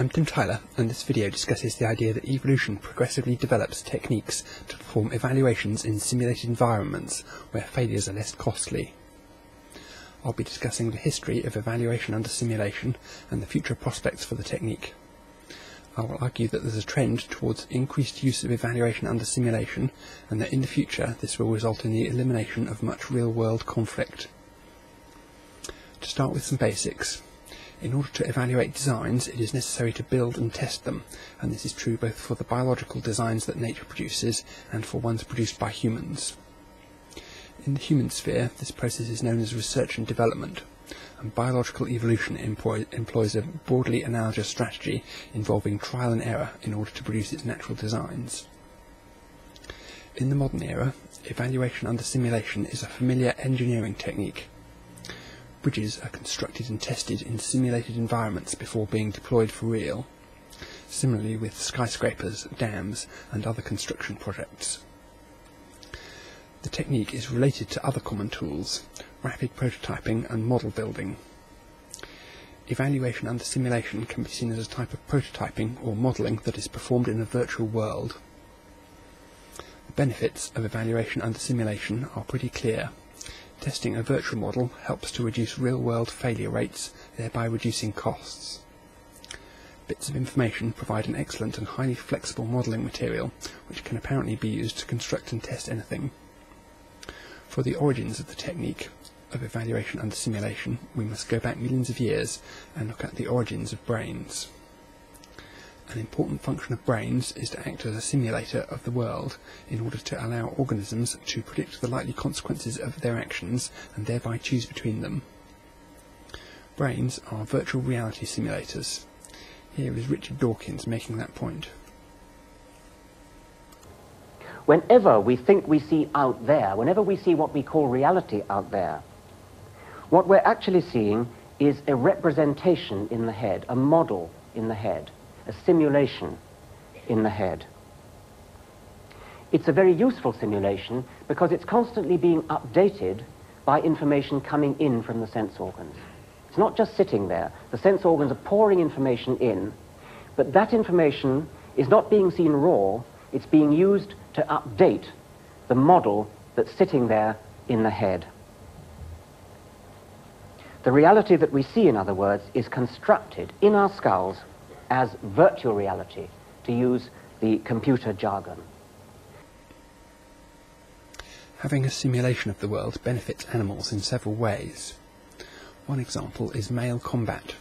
I'm Tim Tyler, and this video discusses the idea that evolution progressively develops techniques to perform evaluations in simulated environments where failures are less costly. I'll be discussing the history of evaluation under simulation and the future prospects for the technique. I will argue that there's a trend towards increased use of evaluation under simulation, and that in the future this will result in the elimination of much real-world conflict. To start with some basics. In order to evaluate designs, it is necessary to build and test them, and this is true both for the biological designs that nature produces and for ones produced by humans. In the human sphere, this process is known as research and development, and biological evolution employs a broadly analogous strategy involving trial and error in order to produce its natural designs. In the modern era, evaluation under simulation is a familiar engineering technique. Bridges are constructed and tested in simulated environments before being deployed for real, similarly with skyscrapers, dams, and other construction projects. The technique is related to other common tools, rapid prototyping and model building. Evaluation under simulation can be seen as a type of prototyping or modelling that is performed in a virtual world. The benefits of evaluation under simulation are pretty clear. Testing a virtual model helps to reduce real-world failure rates, thereby reducing costs. Bits of information provide an excellent and highly flexible modelling material, which can apparently be used to construct and test anything. For the origins of the technique of evaluation under simulation, we must go back millions of years and look at the origins of brains. An important function of brains is to act as a simulator of the world in order to allow organisms to predict the likely consequences of their actions and thereby choose between them. Brains are virtual reality simulators. Here is Richard Dawkins making that point. Whenever we think we see out there, whenever we see what we call reality out there, what we're actually seeing is a representation in the head, a model in the head, a simulation in the head. It's a very useful simulation because it's constantly being updated by information coming in from the sense organs. It's not just sitting there. The sense organs are pouring information in, but that information is not being seen raw. It's being used to update the model that's sitting there in the head. The reality that we see, in other words, is constructed in our skulls as virtual reality, to use the computer jargon. Having a simulation of the world benefits animals in several ways. One example is male combat.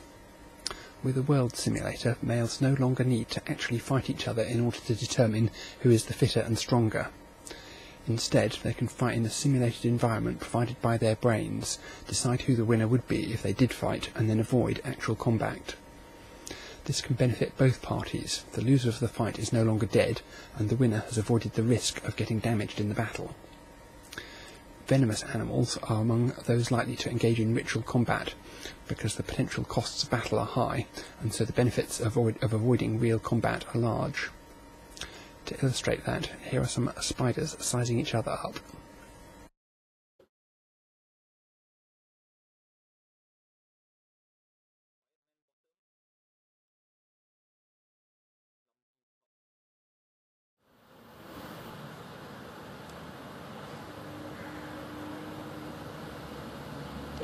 With a world simulator, males no longer need to actually fight each other in order to determine who is the fitter and stronger. Instead, they can fight in the simulated environment provided by their brains, decide who the winner would be if they did fight, and then avoid actual combat. This can benefit both parties. The loser of the fight is no longer dead, and the winner has avoided the risk of getting damaged in the battle. Venomous animals are among those likely to engage in ritual combat, because the potential costs of battle are high, and so the benefits of avoiding real combat are large. To illustrate that, here are some spiders sizing each other up.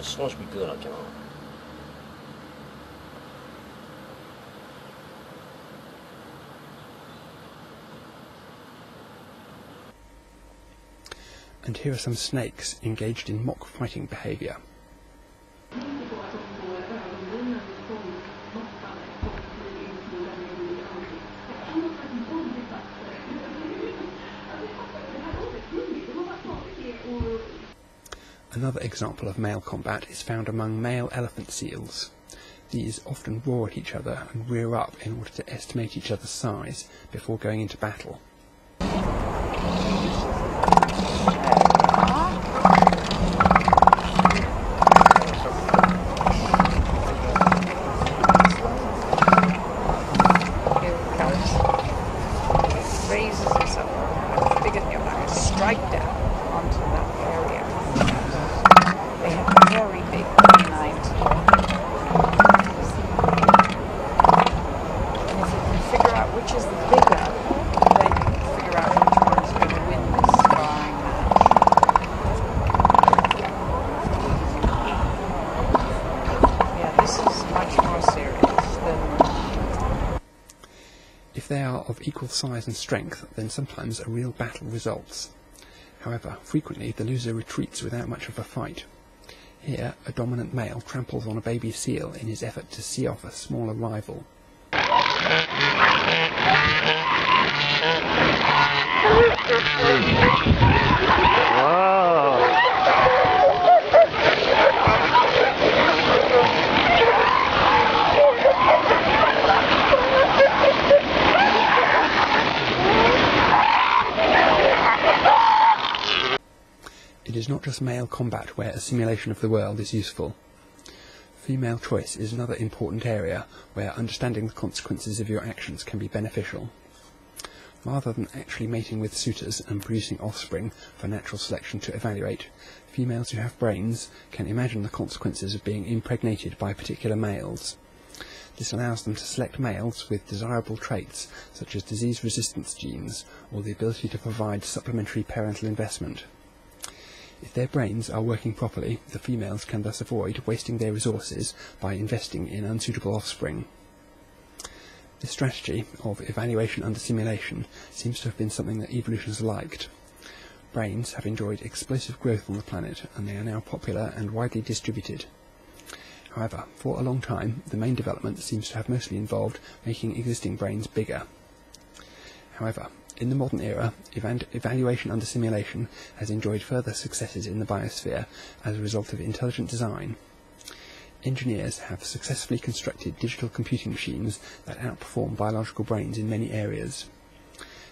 Snart blir gulad kan man. And here are some snakes engaged in mock fighting behaviour. Another example of male combat is found among male elephant seals. These often roar at each other and rear up in order to estimate each other's size before going into battle. Raises himself big in your back, strike down onto that area. They have very big canines. If they are of equal size and strength, then sometimes a real battle results. However, frequently the loser retreats without much of a fight. Here, a dominant male tramples on a baby seal in his effort to see off a smaller rival. It is not just male combat where a simulation of the world is useful. Female choice is another important area where understanding the consequences of your actions can be beneficial. Rather than actually mating with suitors and producing offspring for natural selection to evaluate, females who have brains can imagine the consequences of being impregnated by particular males. This allows them to select males with desirable traits such as disease resistance genes or the ability to provide supplementary parental investment. If their brains are working properly, the females can thus avoid wasting their resources by investing in unsuitable offspring. This strategy of evaluation under simulation seems to have been something that evolution has liked. Brains have enjoyed explosive growth on the planet, and they are now popular and widely distributed. However, for a long time, the main development seems to have mostly involved making existing brains bigger. However, in the modern era, evaluation under simulation has enjoyed further successes in the biosphere as a result of intelligent design. Engineers have successfully constructed digital computing machines that outperform biological brains in many areas.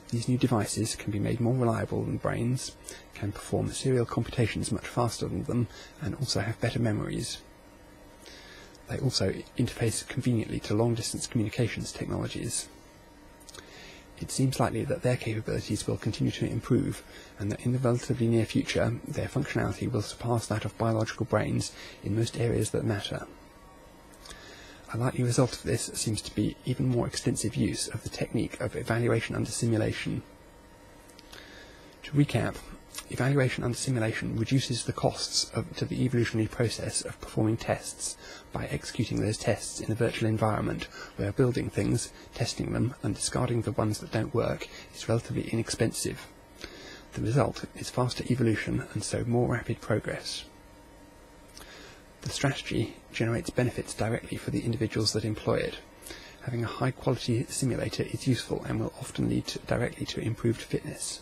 These new devices can be made more reliable than brains, can perform serial computations much faster than them, and also have better memories. They also interface conveniently to long-distance communications technologies. It seems likely that their capabilities will continue to improve, and that in the relatively near future their functionality will surpass that of biological brains in most areas that matter. A likely result of this seems to be even more extensive use of the technique of evaluation under simulation. To recap, evaluation under simulation reduces the costs to the evolutionary process of performing tests by executing those tests in a virtual environment where building things, testing them, and discarding the ones that don't work is relatively inexpensive. The result is faster evolution and so more rapid progress. The strategy generates benefits directly for the individuals that employ it. Having a high-quality simulator is useful and will often lead directly to improved fitness.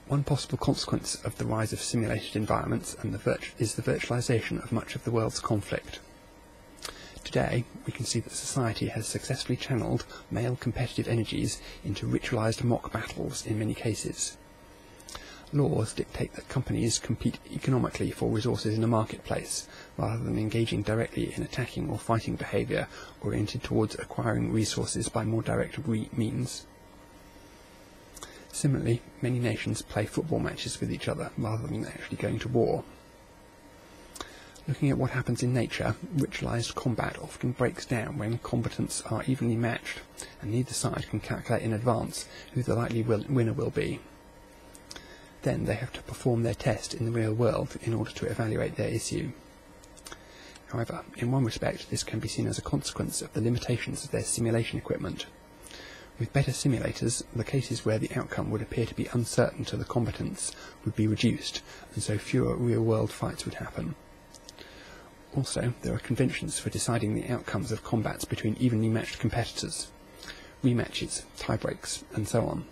One possible consequence of the rise of simulated environments is the virtualization of much of the world's conflict. Today, we can see that society has successfully channeled male competitive energies into ritualized mock battles in many cases. Laws dictate that companies compete economically for resources in a marketplace, rather than engaging directly in attacking or fighting behavior oriented towards acquiring resources by more direct means. Similarly, many nations play football matches with each other rather than actually going to war. Looking at what happens in nature, ritualized combat often breaks down when combatants are evenly matched, and neither side can calculate in advance who the likely winner will be. Then they have to perform their test in the real world in order to evaluate their issue. However, in one respect, this can be seen as a consequence of the limitations of their simulation equipment. With better simulators, the cases where the outcome would appear to be uncertain to the combatants would be reduced, and so fewer real-world fights would happen. Also, there are conventions for deciding the outcomes of combats between evenly matched competitors, rematches, tie-breaks, and so on.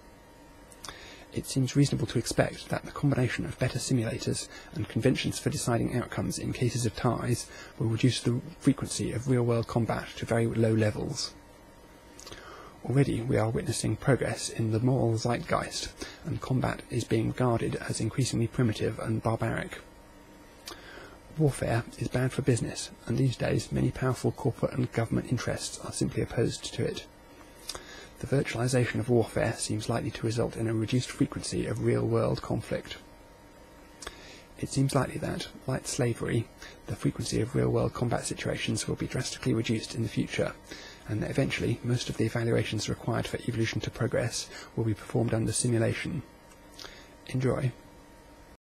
It seems reasonable to expect that the combination of better simulators and conventions for deciding outcomes in cases of ties will reduce the frequency of real-world combat to very low levels. Already we are witnessing progress in the moral zeitgeist, and combat is being regarded as increasingly primitive and barbaric. Warfare is bad for business, and these days many powerful corporate and government interests are simply opposed to it. The virtualization of warfare seems likely to result in a reduced frequency of real-world conflict. It seems likely that, like slavery, the frequency of real-world combat situations will be drastically reduced in the future, and that eventually most of the evaluations required for evolution to progress will be performed under simulation. Enjoy.